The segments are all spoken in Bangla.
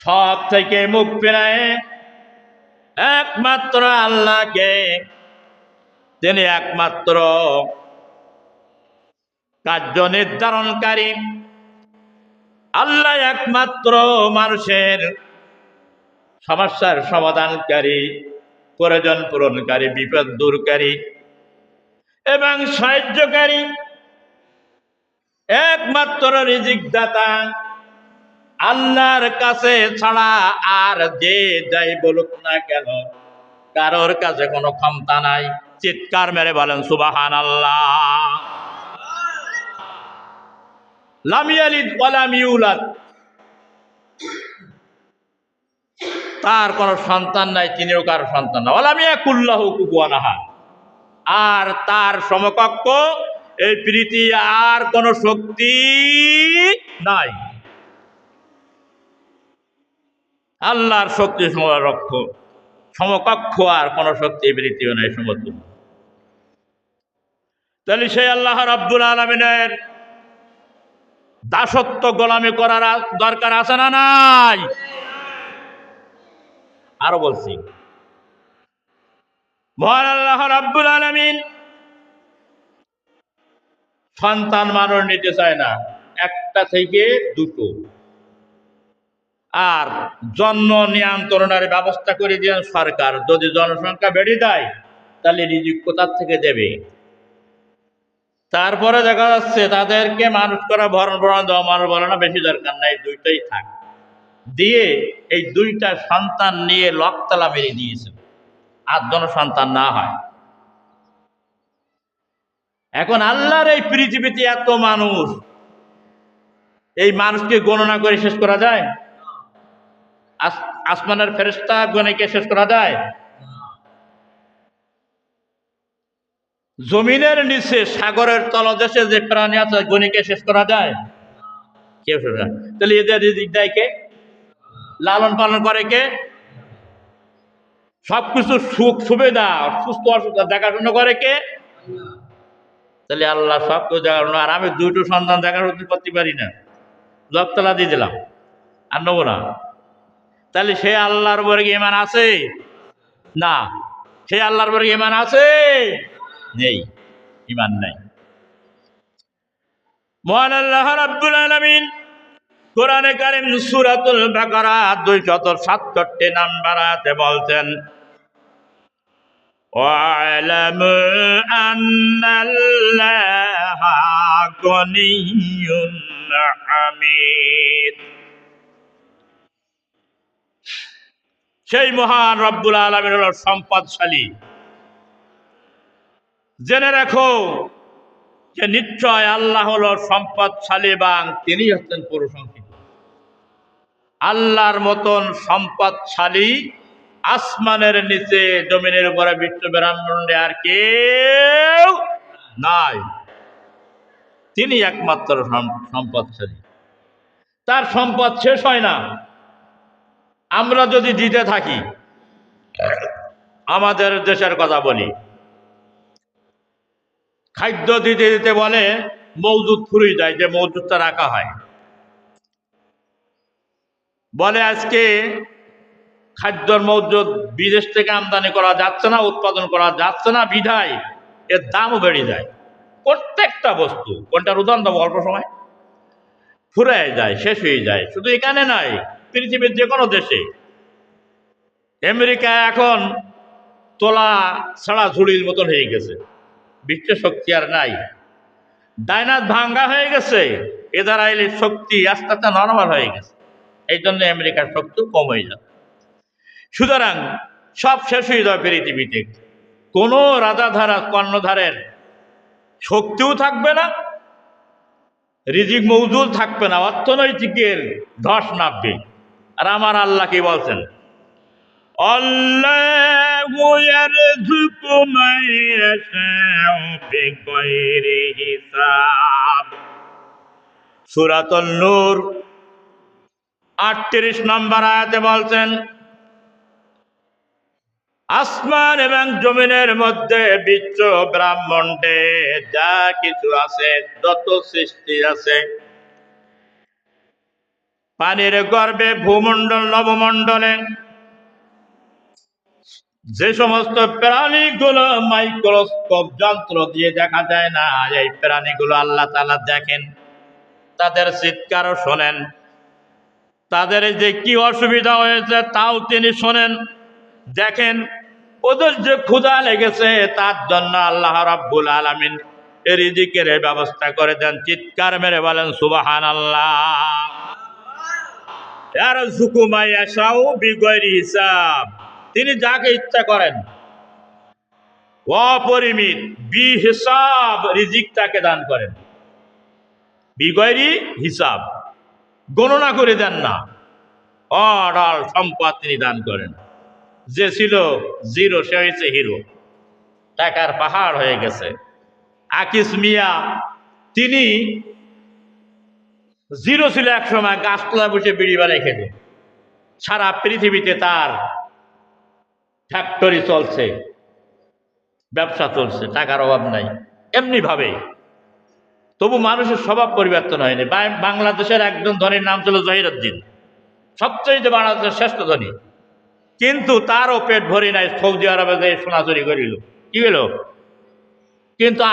সব থেকে মুখ ফিরায় একমাত্র আল্লাহকে। তিনি একমাত্র কার্য নির্ধারণকারী। আল্লাহ একমাত্র মানুষের সমস্যার সমাধানকারী, প্রয়োজন পূরণকারী, বিপদ দূরকারী এবং সাহায্যকারী, একমাত্র রিজিক দাতা। আল্লাহর কাছে ছাড়া আর যে যাই বলুক না কেন, কারোর কাছে কোনো ক্ষমতা নাই। চিৎকার মেরে বলেন সুবহানাল্লাহ। লাম ইয়ালিদ ওয়া লাম ইউলাদ, তার কোনো সন্তান নাই, তিনিও কারো সন্তান না। ওয়া লাম ইয়াকুল লাহু কুফুয়ান আহাদ, আর তার সমকক্ষ এই পৃথিবী আর কোন শক্তি নাই। আল্লাহর শক্তি সমকক্ষ আর কোন শক্তি পৃথিবী নাই সমতুল্য। তাহলে সেই আল্লাহ রাব্বুল আলামিনের দাসত্ব গোলামি করার দরকার আছে না নাই? আরো বলছি, মহান আল্লাহ রাব্বুল আলামিন সন্তান মানুষ নিতে চায় না, একটা থেকে দুটো। আর জন্ম নিয়ন্ত্রণের ব্যবস্থা করে দেন সরকার। যদি জনসংখ্যা বেড়ে যায় তাহলে রিজিক কোথা থেকে দেবে? তারপরে দেখা যাচ্ছে তাদেরকে মানুষ করা, ভরণ পোষণ দেওয়া, মানুষ বলে না বেশি দরকার নাই, দুইটাই থাক দিয়ে এই দুইটা সন্তান নিয়ে লকতলা মেরে দিয়েছে, আর যেন সন্তান না হয়। এখন আল্লাহর এই পৃথিবীতে এত মানুষ, এই মানুষকে গণনা করে শেষ করা যায়? আসমানের ফেরেশতা গণে শেষ করা যায়? জমিনের নিচে সাগরের তলদেশে যে প্রাণী আছে গণিকে শেষ করা যায়? কেউ শেষ না। তাহলে এদের রিজিক দেয় কে? লালন পালন করে কে? সবকিছু সুখ সুবিধা, সুস্থ অসুস্থ দেখাশোনা করে কে? তাহলে আল্লাহ সব কিছু দেখাশোনা। আর আমি দুটো সন্তান দেখাশোনা করতে পারি না, লকতলা দিয়ে দিলাম, আর নেবো না। তাহলে সে আল্লাহর উপরে ঈমান আছে? না। সে আল্লাহর উপরে ঈমান আছে? নেই, ঈমান নাই। মহান আল্লাহ রাব্বুল আলামিন কোরআনে কারীম সূরাতুল বাকারা 267 নম্বর আয়াতে বলছেন, ওয়া'লামু আন্নাল্লাহা গনিয়্যুন হামিদ। সেই মহান রব্বুল আলামিন হলো সম্পদশালী। জেনে রাখো যে নিশ্চয় আল্লাহ হলো সম্পদশালী এবং তিনি হচ্ছেন প্রশংসিত। আল্লাহর মতন সম্পদশালী আসমানের নিচে জমিনের উপরে বিশ্ব ব্রহ্মাণ্ডে আর কেউ নাই। তিনি একমাত্র সম্পদশালী। তার সম্পদ শেষ হয় না। আমরা যদি দিতে থাকি, আমাদের দেশের কথা বলি, খাদ্য দিতে দিতে বলে মজুদ ফুরিয়ে যায়, যে মজুদটা রাখা হয়। বলে আজকে খাদ্যর মজুদ বিদেশ থেকে আমদানি করা যাচ্ছে না, উৎপাদন করা যাচ্ছে না, বিধায় এর দামও বেড়ে যায়। প্রত্যেকটা বস্তু, কোনটার উদাহরণ দেবো, অল্প সময় ফুরিয়ে যায়, শেষ হয়ে যায়। শুধু এখানে নয়, পৃথিবীর যে কোনো দেশে। আমেরিকা এখন তোলা ছাড়া ঝুড়ির মতন হয়ে গেছে, বিশ্ব শক্তি আর নাই, ডাইনাস ভাঙ্গা হয়ে গেছে, ইসরায়েলের শক্তি আস্তে আস্তে নরমাল হয়ে গেছে। এই জন্য আমেরিকার শক্তি কম হয়ে যাবে। সুতরাং সব শেষ হয়ে যাবে পৃথিবীতে। কোনো রাজাধারা কর্ণধারের শক্তিও থাকবে না, রিজিক মৌজুদ থাকবে না, অর্থনৈতিকের ধস নামবে। আর আমার আল্লাহ কি বলছেন? আল্লাহু ইয়ারযুকু মান ইয়াশাউ বিগাইরি হিসাব। সূরাতুন নূর 38 নম্বর আয়াতে বলছেন, আসমান এবং জমিনের মধ্যে বিশ্ব ব্রহ্মাণ্ডে যা কিছু আছে, যত সৃষ্টি আছে, পানির গর্ভে ভূমণ্ডল নবমণ্ডলে যে সমস্ত প্রাণীগুলো মাইক্রোস্কোপ যন্ত্র দিয়ে দেখা যায় না, এই প্রাণীগুলো আল্লাহ তাআলা দেখেন, তাদের চিৎকারও শোনেন, তাদের যে কি অসুবিধা হয়েছে তাও তিনি শোনেন, দেখেন। ওদের যে ক্ষুধা লেগেছে তার জন্য আল্লাহ রাব্বুল আলামিন রিজিকের ব্যবস্থা করে দেন। চিৎকার মেরে বলেন সুবহানাল্লাহ। ইয়ারযুকু মা ইয়াশাউ বিগয়রি হিসাব, তিনি যাকে ইচ্ছা করেন অপরিমিত বিহিসাব রিজিক তাকে দান করেন। বিগয়রি হিসাব, গণনা করে দেন না, অঢাল সম্পদ তিনি দান করেন। যে ছিল জিরো সে হয়েছে হিরো, টাকার পাহাড় হয়ে গেছে। আকিস মিয়া তিনি জিরো ছিল এক সময়, গাছতলা বসে বিড়ি বানাই খেতে। সারা পৃথিবীতে তার ফ্যাক্টরি চলছে, ব্যবসা চলছে, টাকার অভাব নাই এমনি ভাবে। তবু মানুষের স্বভাব পরিবর্তন হয়নি। বাংলাদেশের একজন ধনীর নাম ছিল জহিরুদ্দিন, সবচেয়ে বাংলাদেশের শ্রেষ্ঠ ধনী, কিন্তু তারও পেট ভরি নাই। সৌদি আরবে যে সোনা চুরি করিল, কি হল? কিন্তু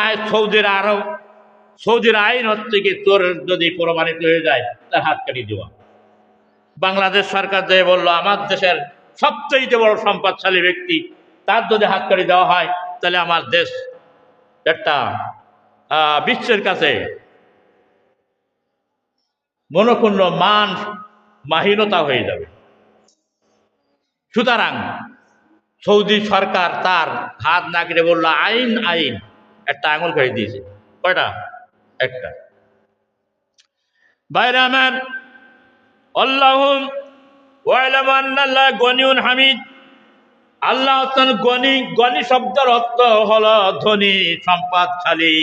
সৌদির আইন হচ্ছে কি, চোর যদি প্রমাণিত হয়ে যায় তার হাত কাটিয়ে দেওয়া। বাংলাদেশ সরকার যে বললো আমার দেশের সবচেয়ে বড় সম্পদশালী ব্যক্তি, তার যদি হাত কাটি দেওয়া হয় তাহলে আমার দেশ একটা বিশ্বের কাছে মনক্ষুণ্ণ মানহীনতা হয়ে যাবে। সুতরাং সৌদি সরকার তার হাত না কেটে বললো আইন আইন, একটা আঙুল কেটে দিয়েছে। কয়টা? একটা। বাইরে আমার আল্লাহ ওয়ালাম আন্নাল্লাহ গনিউন হামিদ, আল্লাহ হচ্ছেন গনি। গনি শব্দের অর্থ হলো ধনী, সম্পদশালী।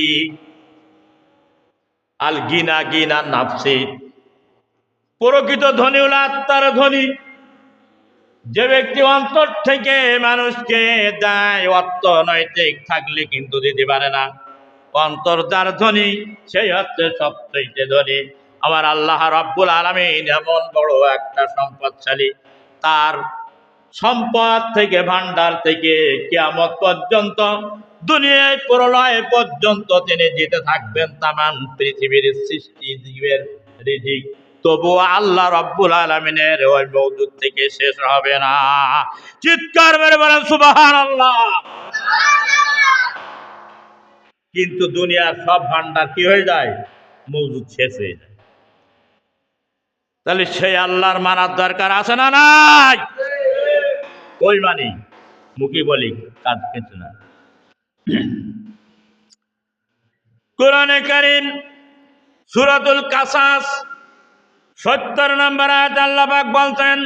আল গিনা গিনা নাফসি, প্রকৃত ধনী হলো আত্মার ধনী। যে ব্যক্তি অন্তর থেকে মানুষকে দেয়, অর্থনৈতিক থাকলে কিন্তু দিতে পারে না। অন্তর যার ধনী সেই হচ্ছে সবচেয়ে ধনী। আমার আল্লাহ রাব্বুল আলামিন এমন বড় একটা সম্পদশালী, তার সম্পদ থেকে, ভান্ডার থেকে কিয়ামত পর্যন্ত, দুনিয়ায় প্রলয় পর্যন্ত তিনি দিতে থাকবেন তামাম পৃথিবীর সৃষ্টি জীবের রিজিক। তবুও আল্লাহ রাব্বুল আলামিনের ওই মওজুদ থেকে শেষ হবে না। চিৎকার মেরে বলেন সুবহানাল্লাহ। কিন্তু দুনিয়ার সব ভান্ডার কি হয়ে যায়? মওজুদ শেষ হয়ে যায়। তাহলে সেই আল্লাহর মানার দরকার আছে না নাই? ওই মানি, মুখে বলি, কাজ কিন্তু না। কোরআনে কারীম সূরাতুল কাসাস ৭০ নম্বর আয়াত আল্লাহ পাক বলতেন,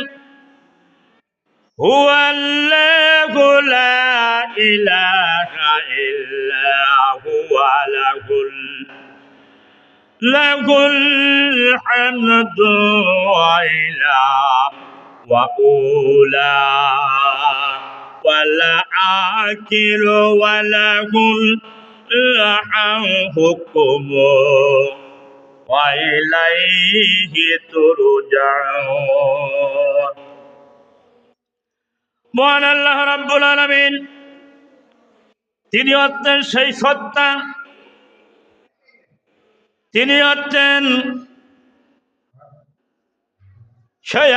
হুয়াল্লাহু লা ইলাহা ইল্লা হুয়া লাহুল হামদু ওয়া ইলাহু ওয়া উলা ওয়াল আখিরু ওয়া লাহুল হুকমু ওয়া ইলাইহি তুরজাউন। মহান আল্লাহ রাব্বুল আলামিন তিনি হচ্ছেন সেই সত্তা, তিনি হচ্ছেন সেই